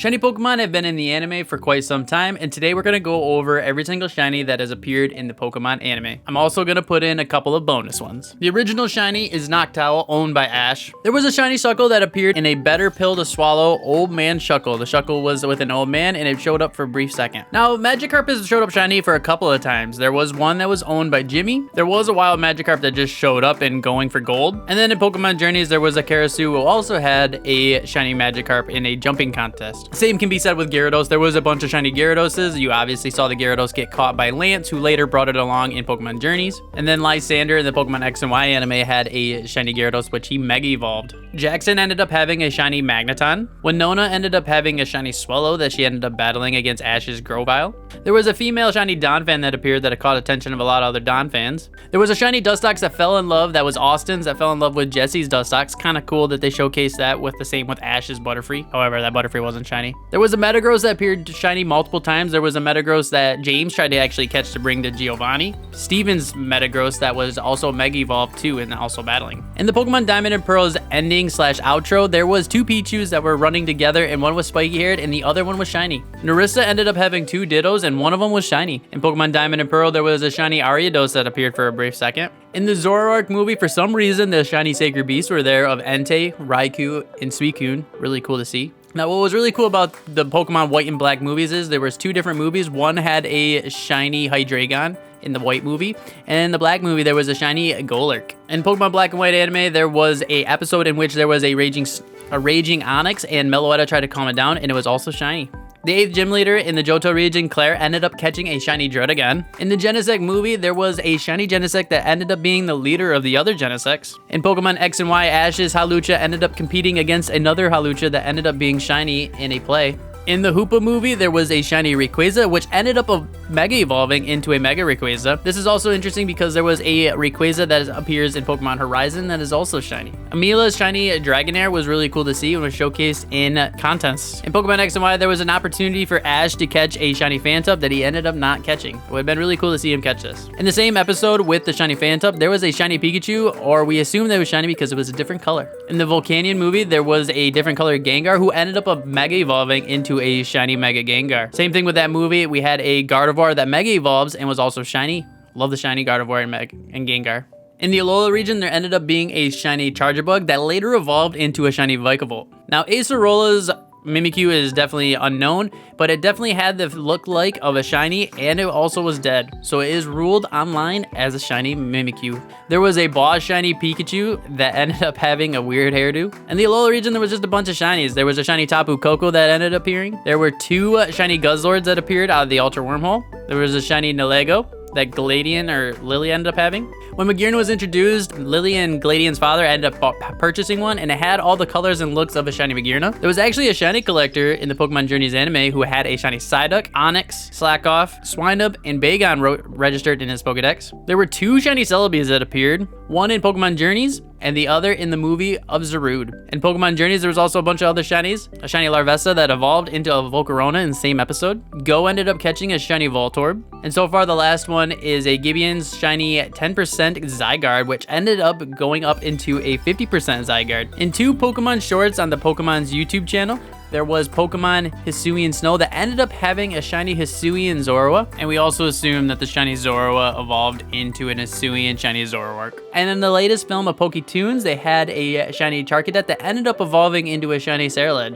Shiny Pokemon have been in the anime for quite some time, and today we're going to go over every single shiny that has appeared in the Pokemon anime. I'm also going to put in a couple of bonus ones. The original shiny is Noctowl, owned by Ash. There was a shiny Shuckle that appeared in a Better Pill to Swallow Old Man Shuckle. The Shuckle was with an old man, and it showed up for a brief second. Now, Magikarp has showed up shiny for a couple of times. There was one that was owned by Jimmy. There was a wild Magikarp that just showed up and going for gold. And then in Pokemon Journeys, there was a Karasu who also had a shiny Magikarp in a jumping contest. Same can be said with Gyarados. There was a bunch of shiny Gyaradoses. You obviously saw the Gyarados get caught by Lance, who later brought it along in Pokemon Journeys. And then Lysander in the Pokemon X and Y anime had a shiny Gyarados, which he Mega Evolved. Jackson ended up having a shiny Magneton. Winona ended up having a shiny Swellow that she ended up battling against Ash's Grovyle. There was a female shiny Donphan that appeared that caught attention of a lot of other Don fans. There was a shiny Dustox that fell in love, that was Austin's, that fell in love with Jesse's Dustox. Kind of cool that they showcased that with the same with Ash's Butterfree. However, that Butterfree wasn't shiny. There was a Metagross that appeared shiny multiple times. There was a Metagross that James tried to actually catch to bring to Giovanni. Steven's Metagross that was also Mega Evolved too and also battling. In the Pokemon Diamond and Pearl's ending slash outro, there was two Pichus that were running together, and one was spiky haired and the other one was shiny. Narissa ended up having two Dittos and one of them was shiny. In Pokemon Diamond and Pearl, there was a shiny Ariados that appeared for a brief second. In the Zoroark movie, for some reason, the shiny Sacred Beasts were there of Entei, Raikou, and Suicune. Really cool to see. Now, what was really cool about the Pokemon White and Black movies is there was two different movies. One had a shiny Hydreigon in the White movie, and in the Black movie, there was a shiny Golurk. In Pokemon Black and White anime, there was a episode in which there was a raging Onix, and Meloetta tried to calm it down, and it was also shiny. The 8th gym leader in the Johto region, Claire, ended up catching a shiny Druddigon. In the Genesect movie, there was a shiny Genesect that ended up being the leader of the other Genesects. In Pokemon X and Y, Ash's Hawlucha ended up competing against another Hawlucha that ended up being shiny in a play. In the Hoopa movie, there was a shiny Rayquaza, which ended up Mega Evolving into a Mega Rayquaza. This is also interesting because there was a Rayquaza that appears in Pokemon Horizon that is also shiny. Amila's shiny Dragonair was really cool to see and was showcased in contests. In Pokemon X and Y, there was an opportunity for Ash to catch a shiny Phantom that he ended up not catching. It would have been really cool to see him catch this. In the same episode with the shiny Phantom, there was a shiny Pikachu, or we assumed that it was shiny because it was a different color. In the Volcanion movie, there was a different color Gengar who ended up Mega Evolving into a shiny Mega Gengar. Same thing with that movie. We had a Gardevoir that Mega Evolves and was also shiny. Love the shiny Gardevoir and Gengar. In the Alola region, there ended up being a shiny Charjabug that later evolved into a shiny Vikavolt. Now, Acerola's Mimikyu is definitely unknown, but it definitely had the look like of a shiny, and it also was dead. So it is ruled online as a shiny Mimikyu. There was a Boss shiny Pikachu that ended up having a weird hairdo. In the Alola region, there was just a bunch of shinies. There was a shiny Tapu Koko that ended up appearing. There were two shiny Guzzlords that appeared out of the Ultra Wormhole. There was a shiny Nalego that Gladian or Lily ended up having. When Magearna was introduced, Lily and Gladian's father ended up purchasing one, and it had all the colors and looks of a shiny Magearna. There was actually a shiny collector in the Pokemon Journeys anime who had a shiny Psyduck, Onix, Slackoff, Swinub, and Bagon registered in his Pokedex. There were two shiny Celebies that appeared, one in Pokemon Journeys and the other in the movie of Zarude. In Pokemon Journeys, there was also a bunch of other shinies. A shiny Larvesta that evolved into a Volcarona in the same episode. Go ended up catching a shiny Voltorb. And so far, the last one is a Gibeon's shiny 10% Zygarde, which ended up going up into a 50% Zygarde. In two Pokemon shorts on the Pokemon's YouTube channel, there was Pokemon Hisuian Snow that ended up having a shiny Hisuian Zorua, and we also assumed that the shiny Zorua evolved into an Hisuian shiny Zoroark. And in the latest film of Poketoons, they had a shiny Charcadet that ended up evolving into a shiny Ceruledge.